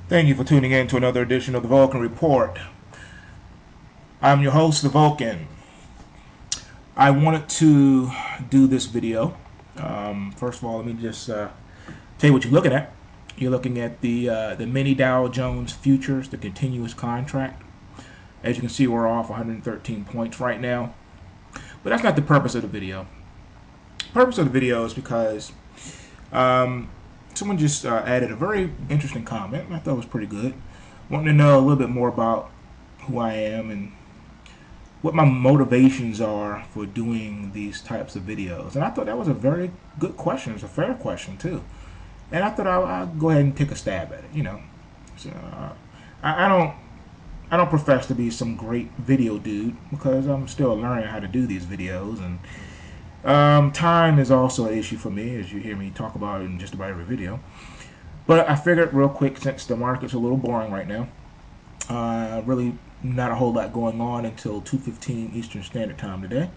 Thank you for tuning in to another edition of the Vulcan Report. I'm your host, the Vulcan. I wanted to do this video. First of all, let me just tell you what you're looking at. You're looking at the mini Dow Jones futures, the continuous contract. As you can see, we're off 113 points right now. But that's not the purpose of the video. The purpose of the video is because someone just added a very interesting comment, and I thought it was pretty good. Wanting to know a little bit more about who I am and what my motivations are for doing these types of videos. And I thought that was a very good question. It's a fair question too. And I thought I'll go ahead and take a stab at it. You know, so, I don't profess to be some great video dude because I'm still learning how to do these videos, and time is also an issue for me, as you hear me talk about in just about every video. But I figured real quick, since the market's a little boring right now, really not a whole lot going on until 2:15 Eastern Standard Time today,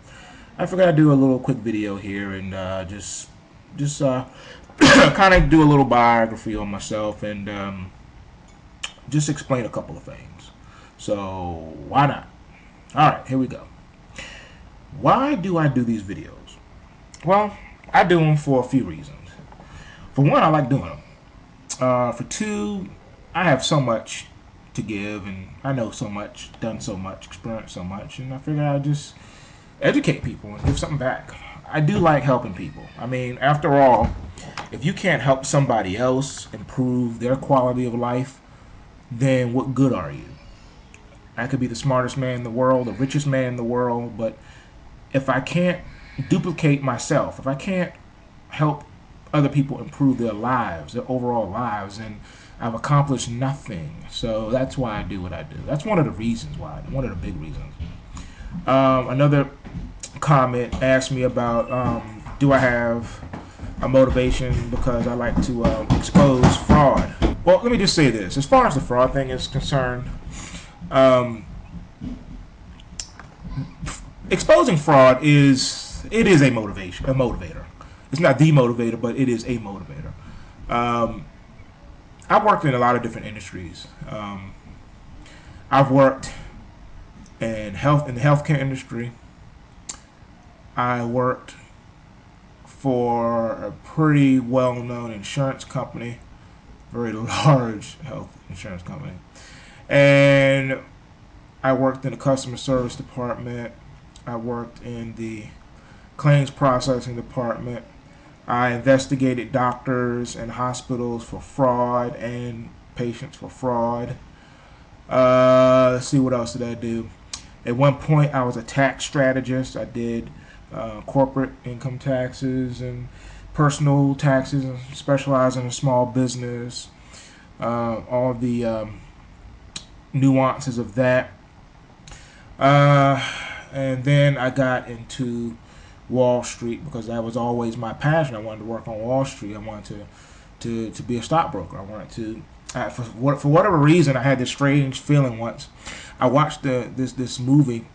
I figured I'd do a little quick video here and just kind of do a little biography on myself and just explain a couple of things. So why not? All right, here we go. Why do I do these videos? Well, I do them for a few reasons. For one, I like doing them. For two, I have so much to give, and I know so much, done so much, experienced so much, and I figured I'd just educate people and give something back. I do like helping people. I mean, after all, if you can't help somebody else improve their quality of life, then what good are you? I could be the smartest man in the world, the richest man in the world, but if I can't duplicate myself, if I can't help other people improve their lives, their overall lives, then I've accomplished nothing. So that's why I do what I do. That's one of the reasons why, one of the big reasons. Another comment asked me about do I have a motivation because I like to expose fraud. Well, let me just say this. As far as the fraud thing is concerned, exposing fraud is a motivator. It's not the motivator, but it is a motivator. I've worked in a lot of different industries. I've worked in the healthcare industry. I worked for a pretty well-known insurance company, very large health insurance company, and I worked in the customer service department. I worked in the claims processing department. I investigated doctors and hospitals for fraud and patients for fraud. Let's see, what else did I do? At one point, I was a tax strategist. I did corporate income taxes and personal taxes, and specialized in a small business. All the nuances of that. And then I got into Wall Street because that was always my passion. I wanted to work on Wall Street. I wanted to be a stockbroker. I wanted to, for whatever reason, I had this strange feeling once. I watched this movie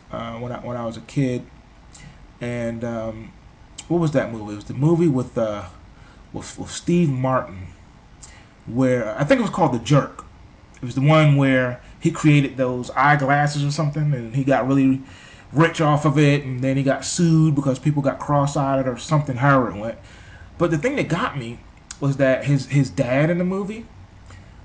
when I was a kid, and what was that movie? It was the movie with Steve Martin, where I think it was called The Jerk. It was the one where he created those eyeglasses or something, and he got really rich off of it, and then he got sued because people got cross-eyed or something, however it went. But the thing that got me was that his dad in the movie,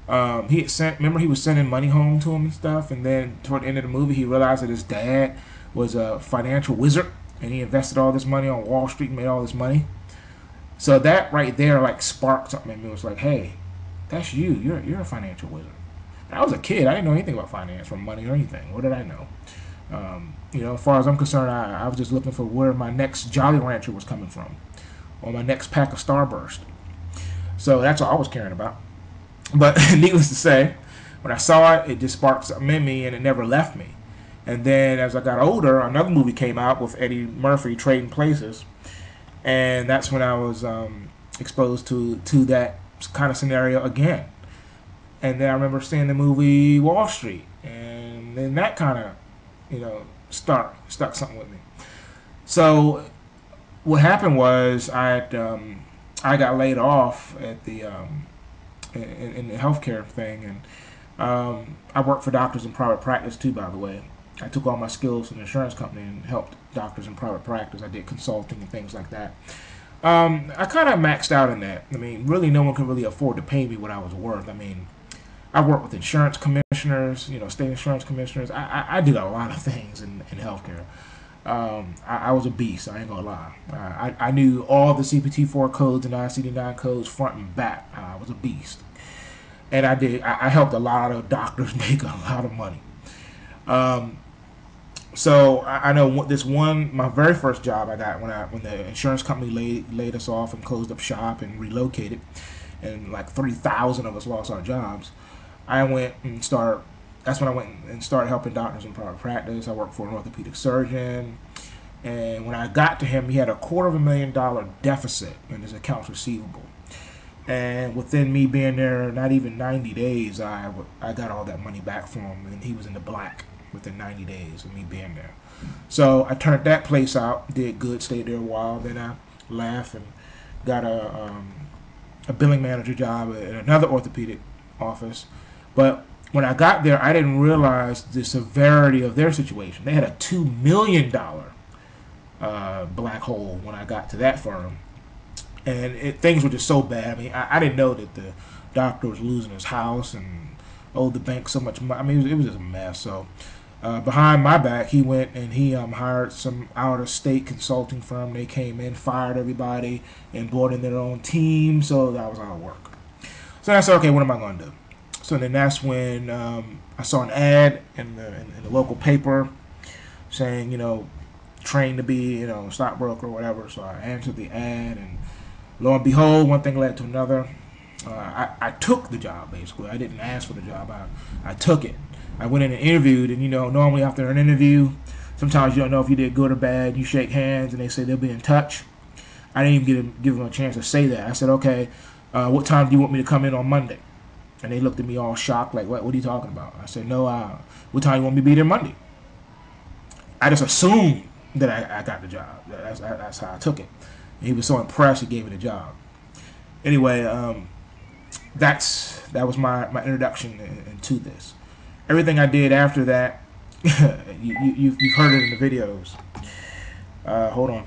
he had remember he was sending money home to him and stuff, and then toward the end of the movie he realized that his dad was a financial wizard, and he invested all this money on Wall Street and made all this money. So that right there like sparked something in me. It was like, hey, that's you. You're a financial wizard. And I was a kid. I didn't know anything about finance or money or anything. What did I know? As far as I'm concerned, I was just looking for where my next Jolly Rancher was coming from, or my next pack of Starburst. So that's all I was caring about. But needless to say, when I saw it, it just sparked something in me, and it never left me. And then as I got older, another movie came out with Eddie Murphy, Trading Places, and that's when I was exposed to that kind of scenario again. And then I remember seeing the movie Wall Street, and then that kind of stuck something with me. So what happened was I got laid off at the in the healthcare thing, and I work for doctors in private practice too, by the way. I took all my skills from the insurance company and helped doctors in private practice. I did consulting and things like that. I kind of maxed out in that. I mean, really, no one could really afford to pay me what I was worth. I mean, I worked with insurance commissioners, state insurance commissioners. I did a lot of things in healthcare. I was a beast. I ain't gonna lie. I knew all the CPT4 codes and ICD-9 codes front and back. I was a beast, and I helped a lot of doctors make a lot of money. So I know my very first job I got when the insurance company laid us off and closed up shop and relocated, and like 3,000 of us lost our jobs. That's when I went and started helping doctors in private practice. I worked for an orthopedic surgeon, and when I got to him, he had a $250,000 deficit in his accounts receivable. And within me being there, not even 90 days, I got all that money back from him, and he was in the black within 90 days of me being there. So I turned that place out, did good, stayed there a while. Then I left and got a billing manager job at another orthopedic office. But when I got there, I didn't realize the severity of their situation. They had a $2 million black hole when I got to that firm. And things were just so bad. I mean, I didn't know that the doctor was losing his house and owed the bank so much money. I mean, it was just a mess. So behind my back, he went and he hired some out-of-state consulting firm. They came in, fired everybody, and brought in their own team. So I was out of work. So I said, okay, what am I going to do? So then that's when I saw an ad in the local paper saying, trained to be, a stockbroker or whatever. So I answered the ad, and lo and behold, one thing led to another. I took the job, basically. I didn't ask for the job. I took it. I went in and interviewed, and normally after an interview, sometimes you don't know if you did good or bad. You shake hands, and they say they'll be in touch. I didn't even give them a chance to say that. I said, okay, what time do you want me to come in on Monday? And they looked at me all shocked, like, what are you talking about? I said, no, what time you want me to be there Monday? I just assumed that I got the job. That's how I took it. And he was so impressed, he gave me the job. Anyway, that was my introduction into this. Everything I did after that, you've heard it in the videos. Hold on.